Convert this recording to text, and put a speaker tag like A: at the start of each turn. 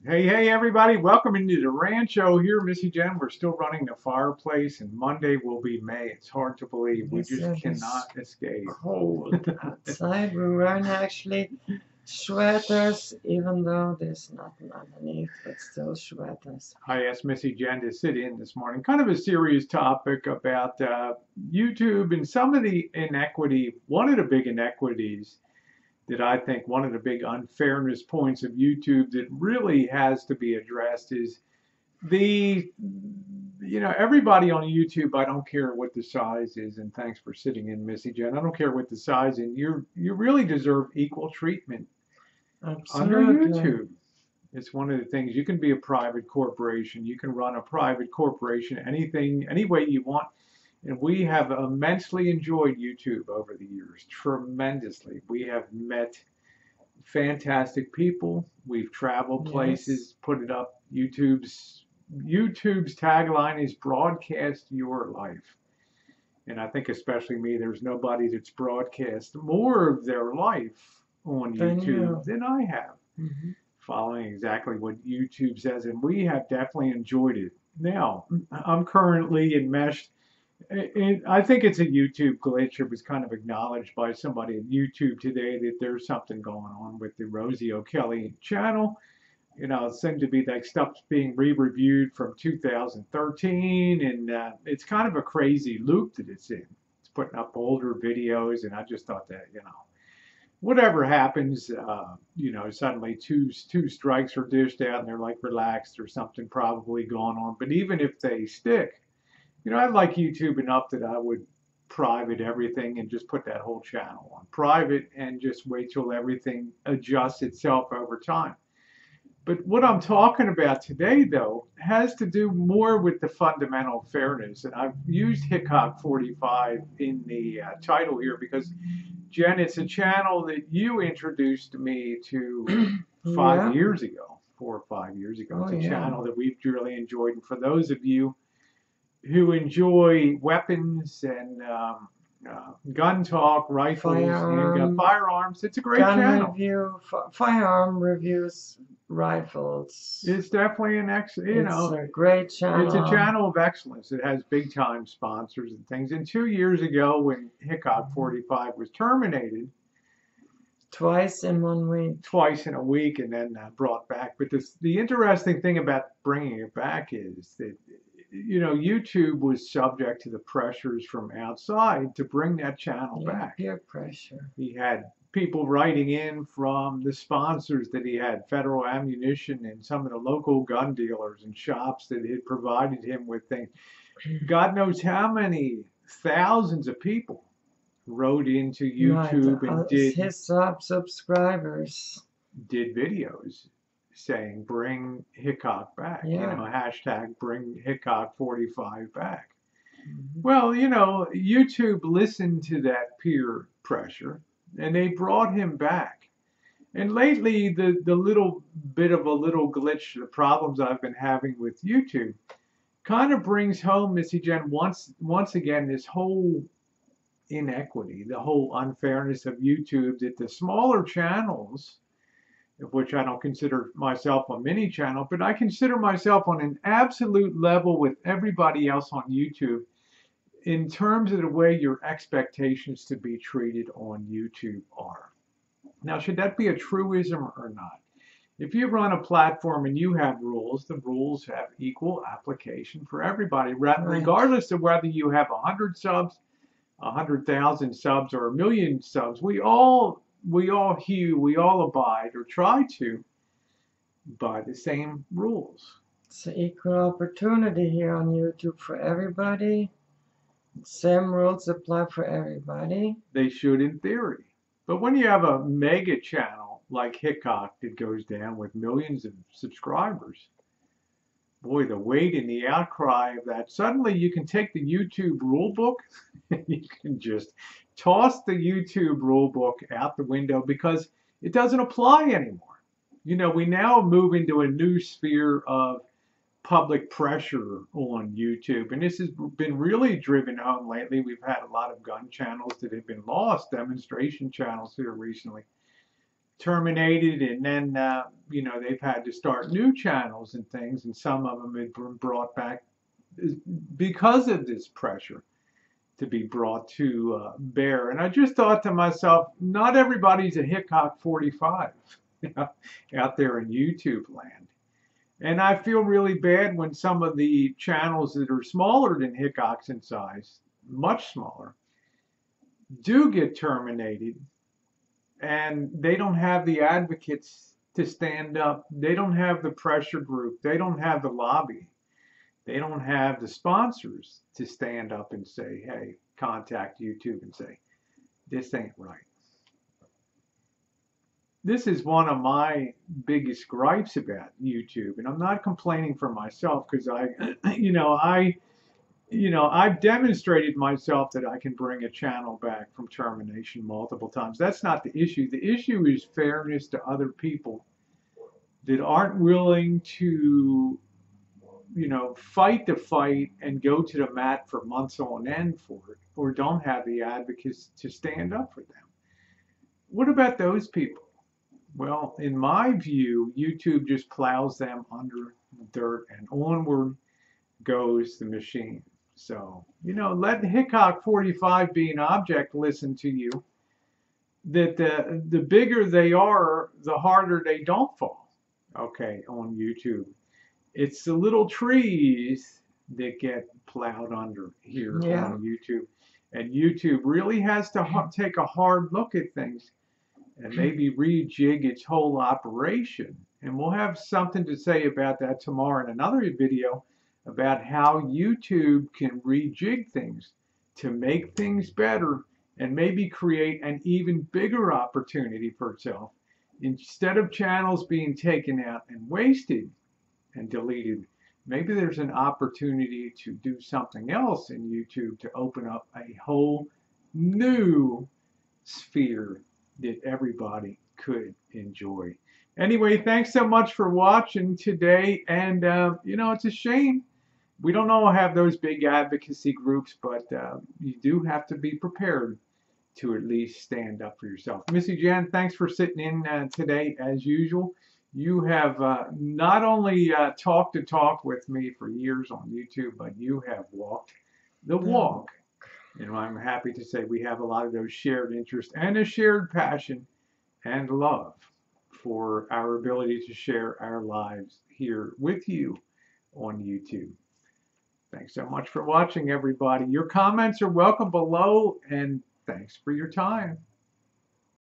A: Hey, everybody. Welcome into the Rancho here, Missy Jen. We're still running the fireplace, and Monday will be May. It's hard to believe. We
B: Yes,
A: just
B: it is
A: cannot escape.
B: cold outside. We're wearing actually sweaters, even though there's nothing underneath, but still sweaters.
A: I asked Missy Jen to sit in this morning. Kind of a serious topic about YouTube and some of the inequity. One of the big inequities that I think one of the big unfairness points of YouTube that really has to be addressed is the everybody on YouTube. I don't care what the size is, and thanks for sitting in, Missy Jen. I don't care what the size is. You really deserve equal treatment under
B: Absolutely.
A: YouTube. It's one of the things. You can be a private corporation. You can run a private corporation anything any way you want. And we have immensely enjoyed YouTube over the years, tremendously. We have met fantastic people. We've traveled
B: Yes.
A: places, put it up. YouTube's tagline is broadcast your life. And I think especially me, there's nobody that's broadcast more of their life on
B: Then
A: YouTube
B: you.
A: than I have,
B: Hmm.
A: following exactly what YouTube says, and we have definitely enjoyed it. Now, I'm currently enmeshed. I think it's a YouTube glitch. It was kind of acknowledged by somebody at YouTube today that there's something going on with the Rosie O'Kelly channel. It seemed to be like stuff's being re-reviewed from 2013, and it's kind of a crazy loop that it's in. It's putting up older videos, and I just thought that, whatever happens, suddenly two strikes are dished out, and they're like relaxed or something probably going on. But even if they stick, I like YouTube enough that I would private everything and just put that whole channel on private and just wait till everything adjusts itself over time. But what I'm talking about today, though, has to do more with the fundamental fairness. And I've used Hickok45 in the title here because, Jen, it's a channel that you introduced me to five
B: Yeah.
A: years ago, 4 or 5 years ago.
B: Oh,
A: It's a
B: yeah.
A: channel that we've really enjoyed. And for those of you who enjoy weapons and gun talk, rifles, handgun,
B: Firearm,
A: firearms, it's a great
B: gun
A: channel.
B: review, firearm reviews, rifles.
A: It's definitely
B: It's a great
A: it's a
B: channel.
A: channel of excellence. It has big time sponsors and things. And 2 years ago, when Hickok
B: Mhm.
A: 45 was terminated,
B: Twice in 1 week.
A: twice in a week and then brought back. But the interesting thing about bringing it back is that YouTube was subject to the pressures from outside to bring that channel
B: Yeah,
A: back.
B: peer pressure.
A: He had people writing in from the sponsors that he had, Federal Ammunition and some of the local gun dealers and shops that had provided him with things. God knows how many thousands of people wrote into
B: Right,
A: YouTube and did
B: his subscribers.
A: did videos saying bring Hickok back,
B: Yeah.
A: hashtag bring Hickok 45 back.
B: Mhm.
A: Well, YouTube listened to that peer pressure and they brought him back. And lately, the little bit of a little glitch, the problems I've been having with YouTube, kind of brings home, Missy Jen, once again this whole inequity, the whole unfairness of YouTube. That the smaller channels, of which I don't consider myself a mini channel, but I consider myself on an absolute level with everybody else on YouTube in terms of the way your expectations to be treated on YouTube are. Now, should that be a truism or not? If you run a platform and you have rules, the rules have equal application for everybody,
B: Right.
A: regardless of whether you have 100 subs, 100,000 subs, or a million subs. We all abide or try to by the same rules.
B: It's an equal opportunity here on YouTube for everybody. Same rules apply for everybody.
A: They should in theory. But when you have a mega channel like Hickok that goes down with millions of subscribers, boy, the weight and the outcry of that. Suddenly you can take the YouTube rule book and you can just toss the YouTube rule book out the window because it doesn't apply anymore. We now move into a new sphere of public pressure on YouTube. And this has been really driven home lately. We've had a lot of gun channels that have been lost, demonstration channels here recently. terminated, and then they've had to start new channels and things, and some of them have been brought back because of this pressure to be brought to bear. And I just thought to myself, not everybody's a Hickok45 out there in YouTube land. And I feel really bad when some of the channels that are smaller than Hickok's in size, much smaller, do get terminated, and they don't have the advocates to stand up. They don't have the pressure group. They don't have the lobby. They don't have the sponsors to stand up and say, hey, contact YouTube and say, this ain't right. This is one of my biggest gripes about YouTube, and I'm not complaining for myself, because I've demonstrated myself that I can bring a channel back from termination multiple times. That's not the issue. The issue is fairness to other people that aren't willing to, fight the fight and go to the mat for months on end for it, or don't have the advocates to stand up for them. What about those people? Well, in my view, YouTube just plows them under the dirt, and onward goes the machine. So, let Hickok45 be an object lesson to you, that the bigger they are, the harder they don't fall, okay, on YouTube. It's the little trees that get plowed under here on YouTube. And YouTube really has to take a hard look at things and maybe rejig its whole operation. And we'll have something to say about that tomorrow in another video, about how YouTube can rejig things to make things better and maybe create an even bigger opportunity for itself. Instead of channels being taken out and wasted and deleted, maybe there's an opportunity to do something else in YouTube to open up a whole new sphere that everybody could enjoy. Anyway, thanks so much for watching today. And, it's a shame we don't all have those big advocacy groups, but you do have to be prepared to at least stand up for yourself. Missy Jan, thanks for sitting in today as usual. You have not only talked to talk with me for years on YouTube, but you have walked the walk. And I'm happy to say we have a lot of those shared interests and a shared passion and love for our ability to share our lives here with you on YouTube. Thanks so much for watching, everybody. Your comments are welcome below, and thanks for your time.